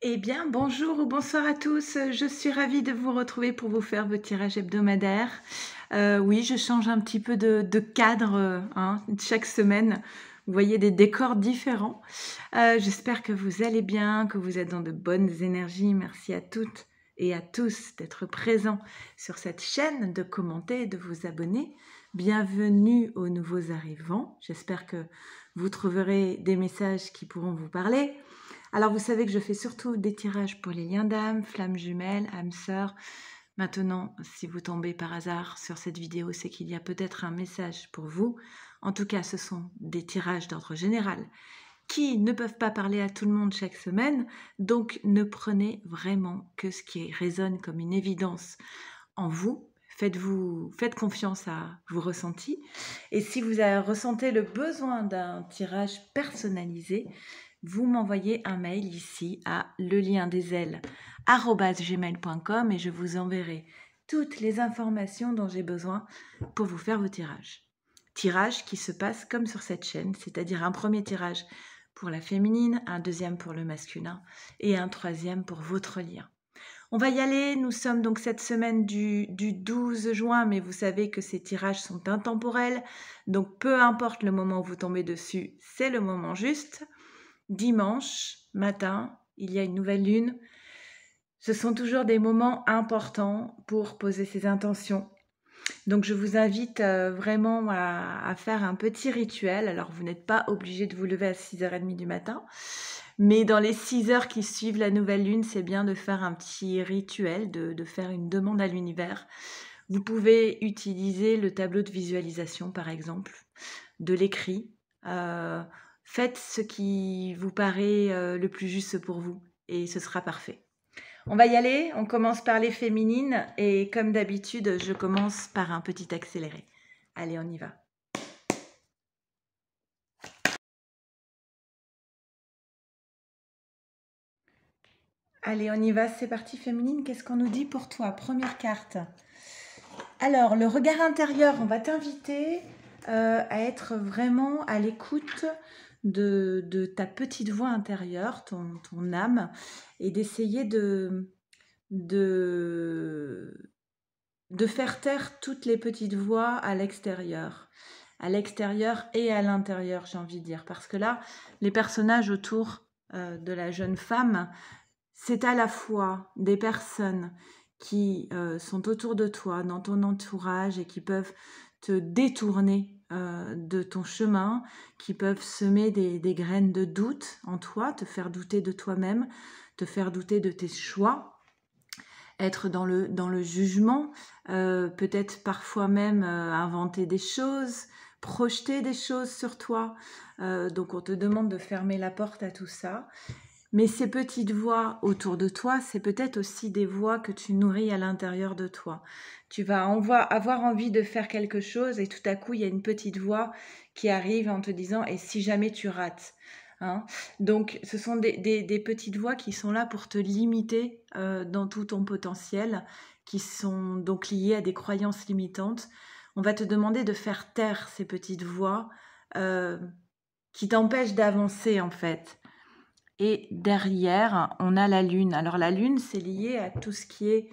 Eh bien, bonjour ou bonsoir à tous. Je suis ravie de vous retrouver pour vous faire vos tirages hebdomadaires. Oui, je change un petit peu de cadre hein, chaque semaine. Vous voyez des décors différents. J'espère que vous allez bien, que vous êtes dans de bonnes énergies. Merci à toutes et à tous d'être présents sur cette chaîne, de commenter et de vous abonner. Bienvenue aux nouveaux arrivants. J'espère que vous trouverez des messages qui pourront vous parler. Alors, vous savez que je fais surtout des tirages pour les liens d'âme, flammes jumelles, âmes sœurs. Maintenant, si vous tombez par hasard sur cette vidéo, c'est qu'il y a peut-être un message pour vous. En tout cas, ce sont des tirages d'ordre général qui ne peuvent pas parler à tout le monde chaque semaine. Donc, ne prenez vraiment que ce qui résonne comme une évidence en vous. Faites confiance à vos ressentis. Et si vous ressentez le besoin d'un tirage personnalisé, vous m'envoyez un mail ici à leliendesailes@gmail.com et je vous enverrai toutes les informations dont j'ai besoin pour vous faire vos tirages. Tirages qui se passent comme sur cette chaîne, c'est-à-dire un premier tirage pour la féminine, un deuxième pour le masculin et un troisième pour votre lien. On va y aller, nous sommes donc cette semaine du 12 juin, mais vous savez que ces tirages sont intemporels, donc peu importe le moment où vous tombez dessus, c'est le moment juste. Dimanche matin, il y a une nouvelle lune. Ce sont toujours des moments importants pour poser ses intentions. Donc je vous invite vraiment à faire un petit rituel. Alors vous n'êtes pas obligé de vous lever à 6h30 du matin, mais dans les 6 heures qui suivent la nouvelle lune, c'est bien de faire un petit rituel, de faire une demande à l'univers. Vous pouvez utiliser le tableau de visualisation par exemple, de l'écrit. Faites ce qui vous paraît le plus juste pour vous et ce sera parfait. On va y aller, on commence par les féminines et comme d'habitude, je commence par un petit accéléré. Allez, on y va. Allez, on y va, c'est parti féminine. Qu'est-ce qu'on nous dit pour toi? Première carte. Alors, le regard intérieur, on va t'inviter à être vraiment à l'écoute de ta petite voix intérieure, ton âme, et d'essayer de faire taire toutes les petites voix à l'extérieur et à l'intérieur, j'ai envie de dire. Parce que là, les personnages autour de la jeune femme, c'est à la fois des personnes qui sont autour de toi, dans ton entourage, et qui peuvent te détourner de ton chemin, qui peuvent semer des graines de doute en toi, te faire douter de toi-même, te faire douter de tes choix, être dans le jugement, peut-être parfois même inventer des choses, projeter des choses sur toi. Donc on te demande de fermer la porte à tout ça. Mais ces petites voix autour de toi, c'est peut-être aussi des voix que tu nourris à l'intérieur de toi. Tu vas avoir envie de faire quelque chose et tout à coup, il y a une petite voix qui arrive en te disant « et si jamais tu rates ?» Hein. Donc, ce sont des petites voix qui sont là pour te limiter dans tout ton potentiel, qui sont donc liées à des croyances limitantes. On va te demander de faire taire ces petites voix qui t'empêchent d'avancer en fait. Et derrière, on a la lune. Alors la lune, c'est lié à tout ce qui est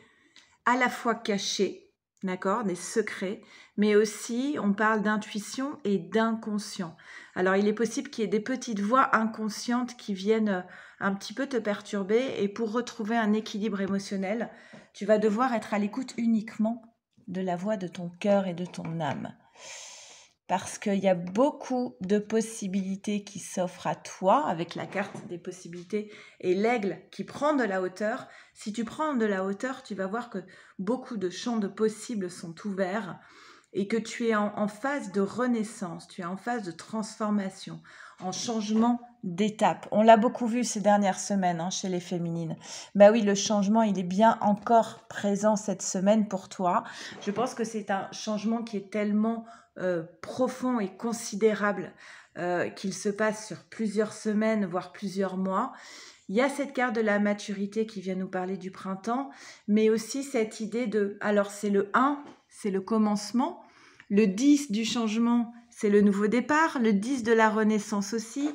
à la fois caché, d'accord, des secrets, mais aussi on parle d'intuition et d'inconscient. Alors il est possible qu'il y ait des petites voix inconscientes qui viennent un petit peu te perturber et pour retrouver un équilibre émotionnel, tu vas devoir être à l'écoute uniquement de la voix de ton cœur et de ton âme. Parce qu'il y a beaucoup de possibilités qui s'offrent à toi avec la carte des possibilités et l'aigle qui prend de la hauteur. Si tu prends de la hauteur, tu vas voir que beaucoup de champs de possibles sont ouverts et que tu es en phase de renaissance, tu es en phase de transformation, en changement d'étape. On l'a beaucoup vu ces dernières semaines chez les féminines. Ben oui, le changement, il est bien encore présent cette semaine pour toi. Je pense que c'est un changement qui est tellement profond et considérable qu'il se passe sur plusieurs semaines, voire plusieurs mois. Il y a cette carte de la maturité qui vient nous parler du printemps, mais aussi cette idée de... Alors c'est le 1, c'est le commencement, le 10 du changement, c'est le nouveau départ, le 10 de la renaissance aussi.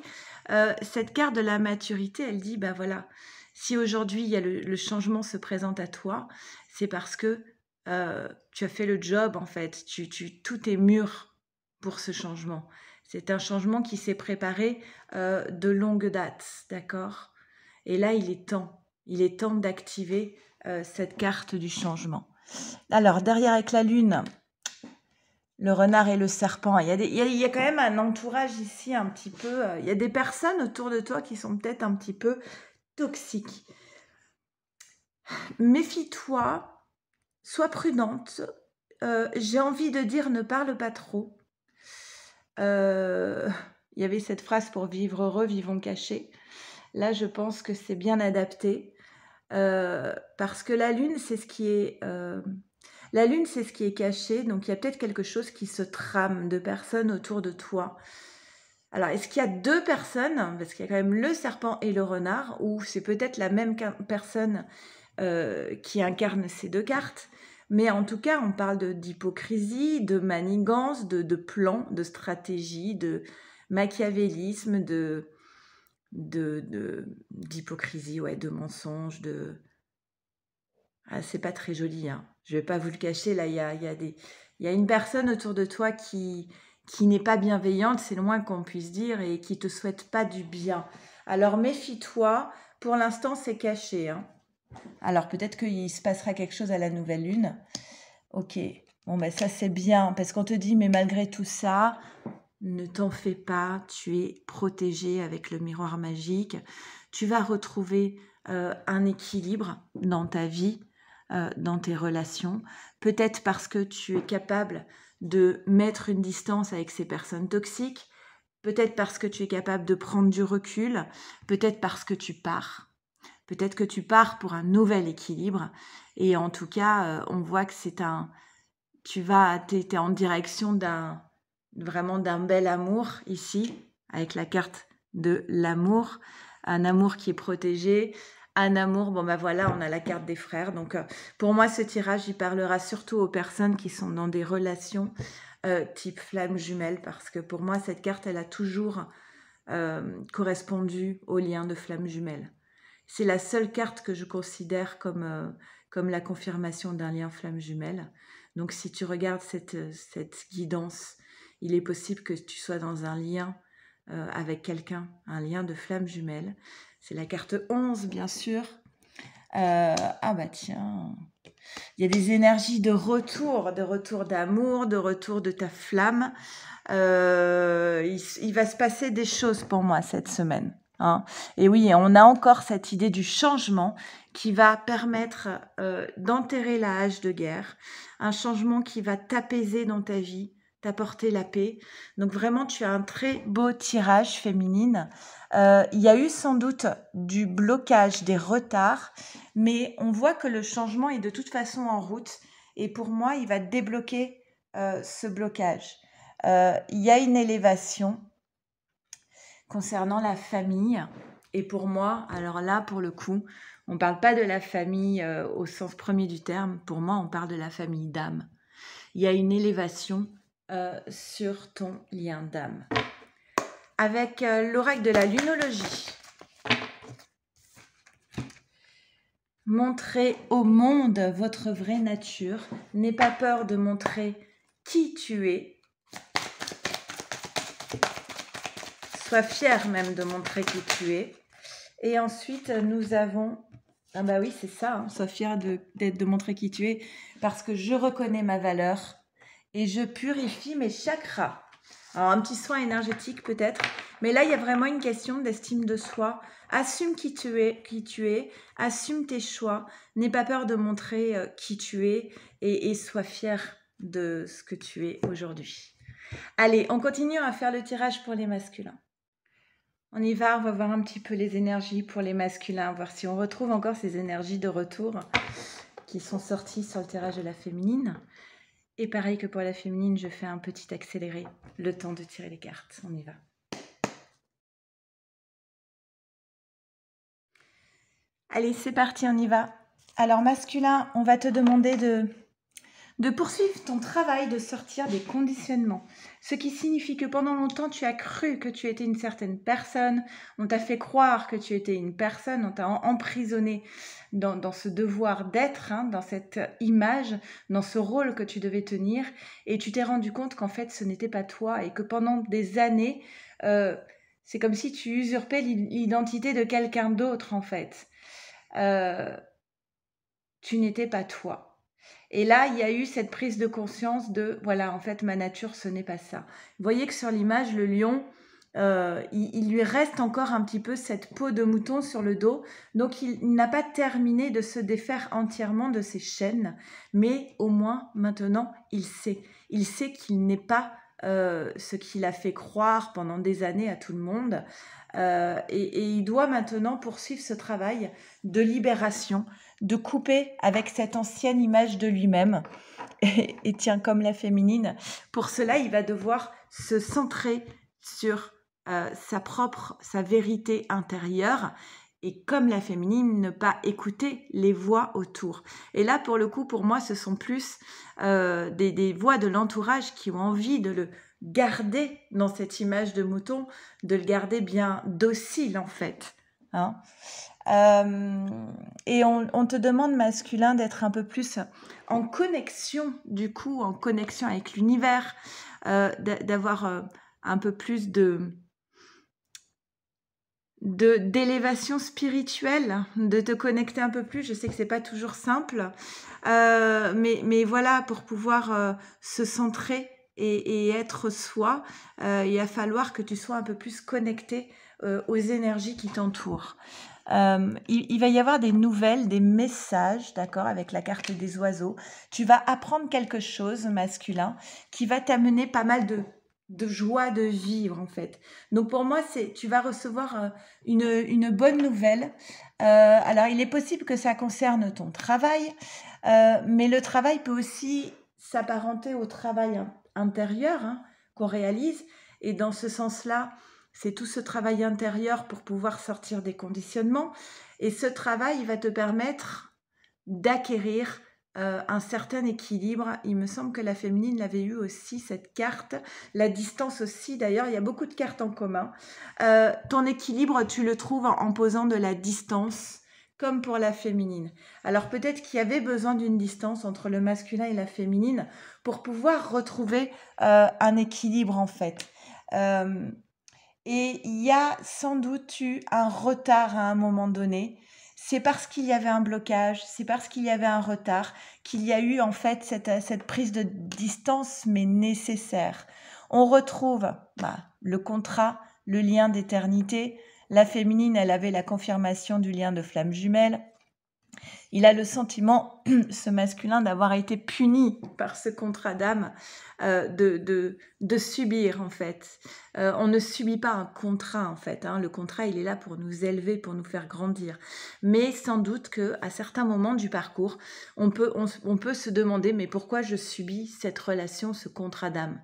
Cette carte de la maturité, elle dit, ben voilà, Si aujourd'hui, il y a le changement se présente à toi, c'est parce que tu as fait le job, en fait. Tout est mûr pour ce changement. C'est un changement qui s'est préparé de longue date, d'accord? Et là, il est temps. Il est temps d'activer cette carte du changement. Alors, derrière avec la lune, le renard et le serpent, il y a quand même un entourage ici un petit peu... il y a des personnes autour de toi qui sont peut-être un petit peu toxiques. Méfie-toi, sois prudente. J'ai envie de dire ne parle pas trop. Il y avait cette phrase pour vivre heureux, vivons cachés. Là, je pense que c'est bien adapté. Parce que la lune, c'est ce qui est... la lune, c'est ce qui est caché. Donc, il y a peut-être quelque chose qui se trame de personnes autour de toi. Alors, est-ce qu'il y a deux personnes? Parce qu'il y a quand même le serpent et le renard. Ou c'est peut-être la même personne qui incarne ces deux cartes. Mais en tout cas, on parle d'hypocrisie, de manigance, de plan, de stratégie, de machiavélisme, d'hypocrisie, ouais, de mensonge, de... Ah, c'est pas très joli, hein. Je vais pas vous le cacher, là, il y a une personne autour de toi qui n'est pas bienveillante, c'est le moins qu'on puisse dire, et qui te souhaite pas du bien. Alors méfie-toi, pour l'instant c'est caché, hein. Alors peut-être qu'il se passera quelque chose à la nouvelle lune. Ok, bon ben ça c'est bien, parce qu'on te dit, mais malgré tout ça, ne t'en fais pas, tu es protégé avec le miroir magique. Tu vas retrouver un équilibre dans ta vie, dans tes relations. Peut-être parce que tu es capable de mettre une distance avec ces personnes toxiques. Peut-être parce que tu es capable de prendre du recul. Peut-être parce que tu pars. Peut-être que tu pars pour un nouvel équilibre. Et en tout cas, on voit que t'es en direction vraiment d'un bel amour ici, avec la carte de l'amour, un amour qui est protégé, un amour, bon ben voilà, on a la carte des frères. Donc pour moi, ce tirage, il parlera surtout aux personnes qui sont dans des relations type flamme jumelle, parce que pour moi, cette carte, elle a toujours correspondu au lien de flamme jumelle. C'est la seule carte que je considère comme la confirmation d'un lien flamme jumelle. Donc si tu regardes cette guidance, il est possible que tu sois dans un lien avec quelqu'un, un lien de flamme jumelle. C'est la carte 11, bien sûr. Ah bah tiens, il y a des énergies de retour d'amour, de retour de ta flamme. Il va se passer des choses pour moi cette semaine. Hein. Et oui, on a encore cette idée du changement qui va permettre d'enterrer la hache de guerre, un changement qui va t'apaiser dans ta vie, t'apporter la paix. Donc vraiment, tu as un très beau tirage féminine. Il y a eu sans doute du blocage, des retards, mais on voit que le changement est de toute façon en route. Et pour moi, il va débloquer ce blocage. Il y a une élévation concernant la famille. Et pour moi, alors là, pour le coup, on ne parle pas de la famille au sens premier du terme. Pour moi, on parle de la famille d'âme. Il y a une élévation sur ton lien d'âme. Avec l'oracle de la lunologie. Montrez au monde votre vraie nature. N'aie pas peur de montrer qui tu es. Sois fier même de montrer qui tu es. Et ensuite, nous avons... Ah bah oui, c'est ça, hein, sois fier de montrer qui tu es, parce que je reconnais ma valeur et je purifie mes chakras. Alors, un petit soin énergétique peut-être, mais là, il y a vraiment une question d'estime de soi. Assume qui tu es, assume tes choix, n'aie pas peur de montrer qui tu es et sois fier de ce que tu es aujourd'hui. Allez, on continue à faire le tirage pour les masculins. On y va, on va voir un petit peu les énergies pour les masculins, voir si on retrouve encore ces énergies de retour qui sont sorties sur le tirage de la féminine. Et pareil que pour la féminine, je fais un petit accéléré, le temps de tirer les cartes. On y va. Allez, c'est parti, on y va. Alors masculin, on va te demander de de poursuivre ton travail de sortir des conditionnements. Ce qui signifie que pendant longtemps, tu as cru que tu étais une certaine personne, on t'a fait croire que tu étais une personne, on t'a emprisonné dans ce devoir d'être, hein, dans cette image, dans ce rôle que tu devais tenir, et tu t'es rendu compte qu'en fait, ce n'était pas toi, et que pendant des années, c'est comme si tu usurpais l'identité de quelqu'un d'autre, en fait. Tu n'étais pas toi. Et là, il y a eu cette prise de conscience de, voilà, en fait, ma nature, ce n'est pas ça. Vous voyez que sur l'image, le lion, il lui reste encore un petit peu cette peau de mouton sur le dos. Donc, il n'a pas terminé de se défaire entièrement de ses chaînes. Mais au moins, maintenant, il sait. Il sait qu'il n'est pas ce qu'il a fait croire pendant des années à tout le monde. Et il doit maintenant poursuivre ce travail de libération, de couper avec cette ancienne image de lui-même. Et tiens, comme la féminine, pour cela, il va devoir se centrer sur sa vérité intérieure. Et comme la féminine, ne pas écouter les voix autour. Et là, pour le coup, pour moi, ce sont plus des voix de l'entourage qui ont envie de le garder dans cette image de mouton, de le garder bien docile, en fait. Hein. Et on te demande, masculin, d'être un peu plus en connexion, du coup, en connexion avec l'univers, d'avoir un peu plus d'élévation spirituelle, de te connecter un peu plus. Je sais que c'est pas toujours simple, mais voilà, pour pouvoir se centrer et être soi, il va falloir que tu sois un peu plus connecté aux énergies qui t'entourent. Il va y avoir des nouvelles, des messages, d'accord, avec la carte des oiseaux. Tu vas apprendre quelque chose, masculin, qui va t'amener pas mal de joie de vivre, en fait. Donc pour moi, tu vas recevoir une bonne nouvelle. Alors, il est possible que ça concerne ton travail, mais le travail peut aussi s'apparenter au travail intérieur, hein, qu'on réalise. Et dans ce sens-là, c'est tout ce travail intérieur pour pouvoir sortir des conditionnements. Et ce travail, il va te permettre d'acquérir un certain équilibre. Il me semble que la féminine l'avait eu aussi, cette carte. La distance aussi, d'ailleurs, il y a beaucoup de cartes en commun. Ton équilibre, tu le trouves en posant de la distance, comme pour la féminine. Alors peut-être qu'il y avait besoin d'une distance entre le masculin et la féminine pour pouvoir retrouver un équilibre, en fait. Et il y a sans doute eu un retard à un moment donné. C'est parce qu'il y avait un blocage, c'est parce qu'il y avait un retard qu'il y a eu en fait cette prise de distance, mais nécessaire. On retrouve le contrat, le lien d'éternité. La féminine, elle avait la confirmation du lien de flamme jumelle. Il a le sentiment, ce masculin, d'avoir été puni par ce contrat d'âme, de subir, en fait. On ne subit pas un contrat, en fait. Hein. Le contrat, il est là pour nous élever, pour nous faire grandir. Mais sans doute qu'à certains moments du parcours, on peut se demander, mais pourquoi je subis cette relation, ce contrat d'âme ?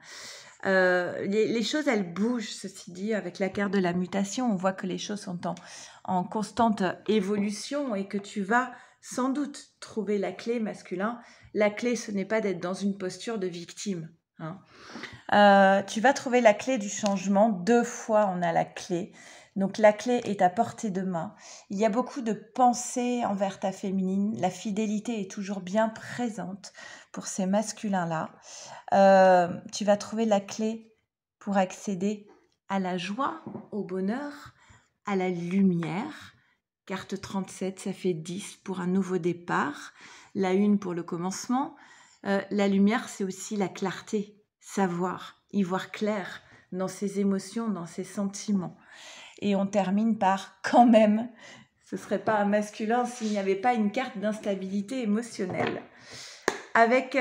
Les choses, elles bougent, ceci dit, avec la carte de la mutation. On voit que les choses sont en constante évolution et que tu vas sans doute trouver la clé, masculin. La clé, ce n'est pas d'être dans une posture de victime. Hein. Tu vas trouver la clé du changement. 2 fois, on a la clé. Donc, la clé est à portée de main. Il y a beaucoup de pensées envers ta féminine. La fidélité est toujours bien présente pour ces masculins-là. Tu vas trouver la clé pour accéder à la joie, au bonheur, à la lumière. Carte 37, ça fait 10 pour un nouveau départ. La 1 pour le commencement. La lumière, c'est aussi la clarté, savoir, y voir clair dans ses émotions, dans ses sentiments. Et on termine par quand même, ce ne serait pas un masculin s'il n'y avait pas une carte d'instabilité émotionnelle. Avec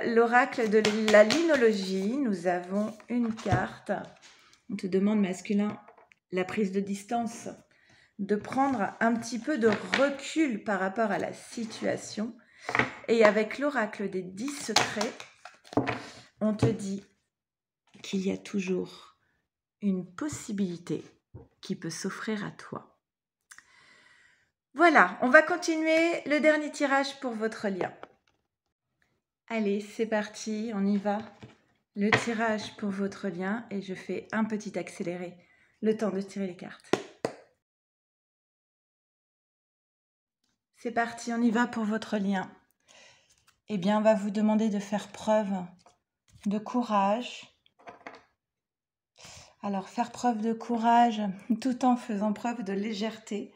l'oracle de la linologie, nous avons une carte. On te demande, masculin, la prise de distance, de prendre un petit peu de recul par rapport à la situation. Et avec l'oracle des 10 secrets, on te dit qu'il y a toujours une possibilité qui peut s'offrir à toi. Voilà, on va continuer le dernier tirage pour votre lien. Allez, c'est parti, on y va. Le tirage pour votre lien et je fais un petit accéléré. Le temps de tirer les cartes. C'est parti, on y va pour votre lien. Eh bien, on va vous demander de faire preuve de courage. Alors, faire preuve de courage tout en faisant preuve de légèreté,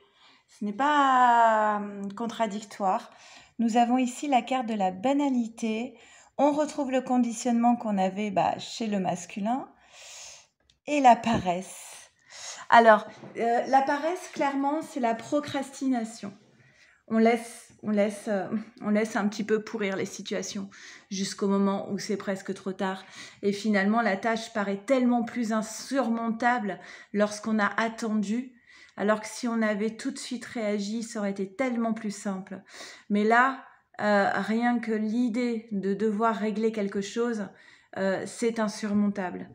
ce n'est pas contradictoire. Nous avons ici la carte de la banalité. On retrouve le conditionnement qu'on avait chez le masculin et la paresse. Alors, la paresse, clairement, c'est la procrastination. On laisse un petit peu pourrir les situations jusqu'au moment où c'est presque trop tard. Et finalement, la tâche paraît tellement plus insurmontable lorsqu'on a attendu, alors que si on avait tout de suite réagi, ça aurait été tellement plus simple. Mais là, rien que l'idée de devoir régler quelque chose, c'est insurmontable.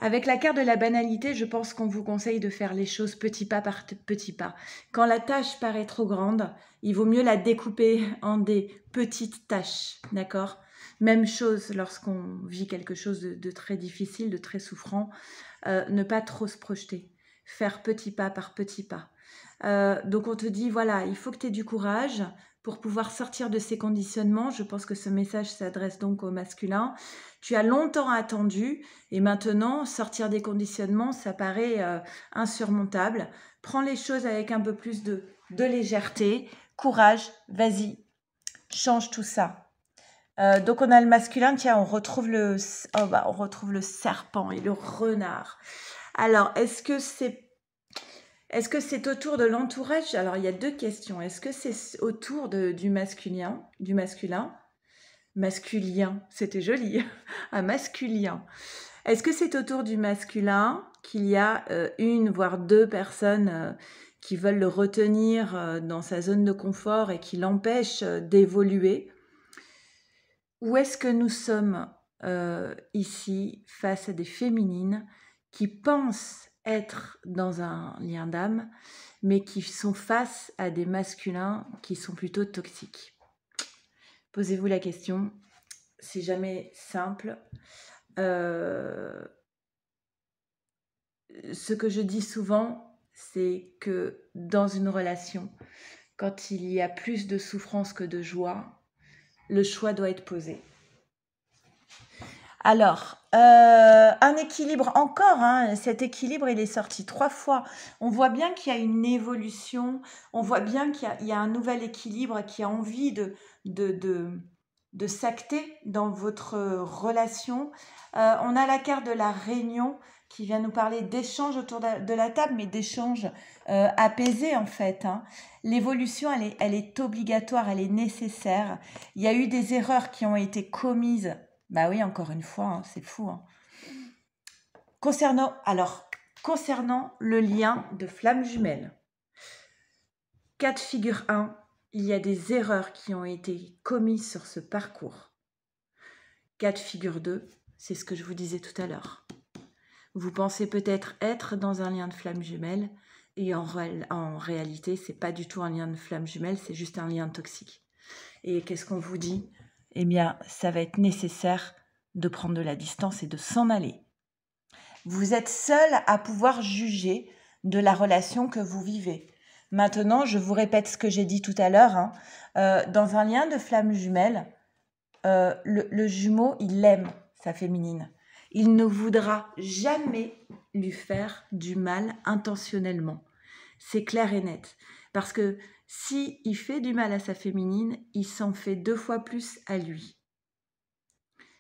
Avec la carte de la banalité, je pense qu'on vous conseille de faire les choses petit pas par petit pas. Quand la tâche paraît trop grande, il vaut mieux la découper en des petites tâches, d'accord ? Même chose lorsqu'on vit quelque chose de très difficile, de très souffrant, ne pas trop se projeter, faire petit pas par petit pas. Donc on te dit, voilà, il faut que tu aies du courage pour pouvoir sortir de ces conditionnements. Je pense que ce message s'adresse donc au masculin. Tu as longtemps attendu et maintenant, sortir des conditionnements, ça paraît insurmontable. Prends les choses avec un peu plus de légèreté. Courage, vas-y, change tout ça. Donc on a le masculin, tiens, on retrouve le serpent et le renard. Alors, est-ce que c'est autour de l'entourage? Alors, il y a deux questions. Est-ce que c'est autour du masculin? Masculin, c'était joli. Un masculin. Est-ce que c'est autour du masculin qu'il y a une, voire deux personnes qui veulent le retenir dans sa zone de confort et qui l'empêchent d'évoluer? Ou est-ce que nous sommes ici face à des féminines qui pensent être dans un lien d'âme, mais qui sont face à des masculins qui sont plutôt toxiques? Posez-vous la question, c'est jamais simple. Ce que je dis souvent, c'est que dans une relation, quand il y a plus de souffrance que de joie, le choix doit être posé. Alors, un équilibre encore, cet équilibre, il est sorti 3 fois. On voit bien qu'il y a une évolution, on voit bien qu'il y a un nouvel équilibre qui a envie de s'acter dans votre relation. On a la carte de la réunion qui vient nous parler d'échanges autour de la table, mais d'échanges apaisés en fait. L'évolution, elle est obligatoire, elle est nécessaire. Il y a eu des erreurs qui ont été commises. Bah oui, encore une fois, c'est fou. Concernant le lien de flamme jumelle, cas de figure 1, il y a des erreurs qui ont été commises sur ce parcours. Cas de figure 2, c'est ce que je vous disais tout à l'heure. Vous pensez peut-être être dans un lien de flamme jumelle et en réalité, c'est pas du tout un lien de flamme jumelle, c'est juste un lien toxique. Et qu'est-ce qu'on vous dit? Eh bien, ça va être nécessaire de prendre de la distance et de s'en aller. Vous êtes seul à pouvoir juger de la relation que vous vivez. Maintenant, je vous répète ce que j'ai dit tout à l'heure. Dans un lien de flamme jumelle, le jumeau, il aime sa féminine. Il ne voudra jamais lui faire du mal intentionnellement. C'est clair et net. Parce que si il fait du mal à sa féminine, il s'en fait 2 fois plus à lui.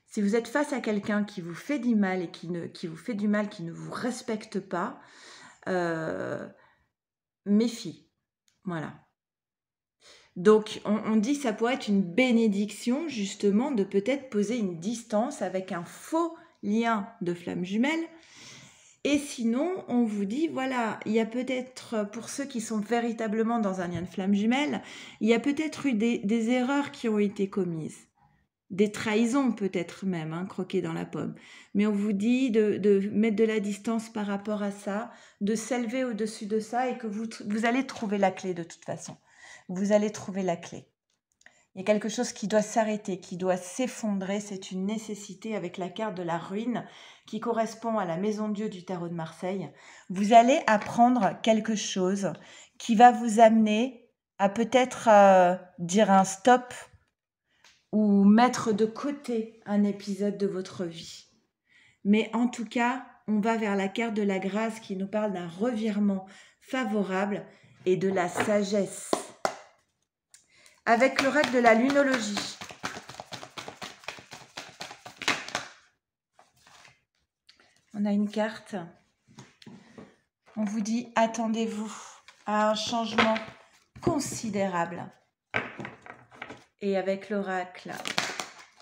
Si vous êtes face à quelqu'un qui vous fait du mal et qui ne vous respecte pas, méfie. Voilà. Donc, on dit que ça pourrait être une bénédiction, justement, de peut-être poser une distance avec un faux lien de flamme jumelle. Et sinon, on vous dit, voilà, il y a peut-être, pour ceux qui sont véritablement dans un lien de flamme jumelle, il y a peut-être eu des erreurs qui ont été commises. Des trahisons peut-être même, croquées dans la pomme. Mais on vous dit de mettre de la distance par rapport à ça, de s'élever au-dessus de ça et que vous allez trouver la clé de toute façon. Vous allez trouver la clé. Il y a quelque chose qui doit s'arrêter, qui doit s'effondrer. C'est une nécessité avec la carte de la ruine qui correspond à la maison Dieu du tarot de Marseille. Vous allez apprendre quelque chose qui va vous amener à peut-être dire un stop ou mettre de côté un épisode de votre vie. Mais en tout cas, on va vers la carte de la grâce qui nous parle d'un revirement favorable et de la sagesse. Avec l'oracle de la lunologie. On a une carte. On vous dit, attendez-vous à un changement considérable. Et avec l'oracle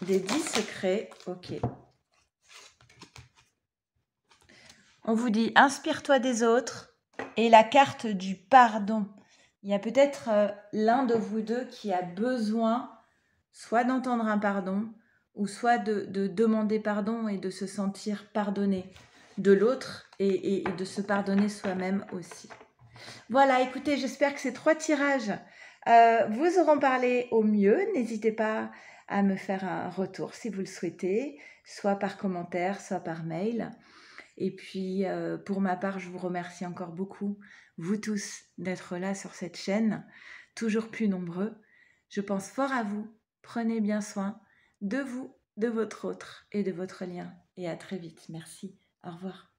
des 10 secrets, ok. On vous dit, inspire-toi des autres. Et la carte du pardon. Il y a peut-être l'un de vous deux qui a besoin soit d'entendre un pardon, ou soit de demander pardon et de se sentir pardonné de l'autre et de se pardonner soi-même aussi. Voilà, écoutez, j'espère que ces 3 tirages vous auront parlé au mieux. N'hésitez pas à me faire un retour si vous le souhaitez, soit par commentaire, soit par mail. Et puis, pour ma part, je vous remercie encore beaucoup, vous tous, d'être là sur cette chaîne, toujours plus nombreux. Je pense fort à vous. Prenez bien soin de vous, de votre autre et de votre lien. Et à très vite. Merci. Au revoir.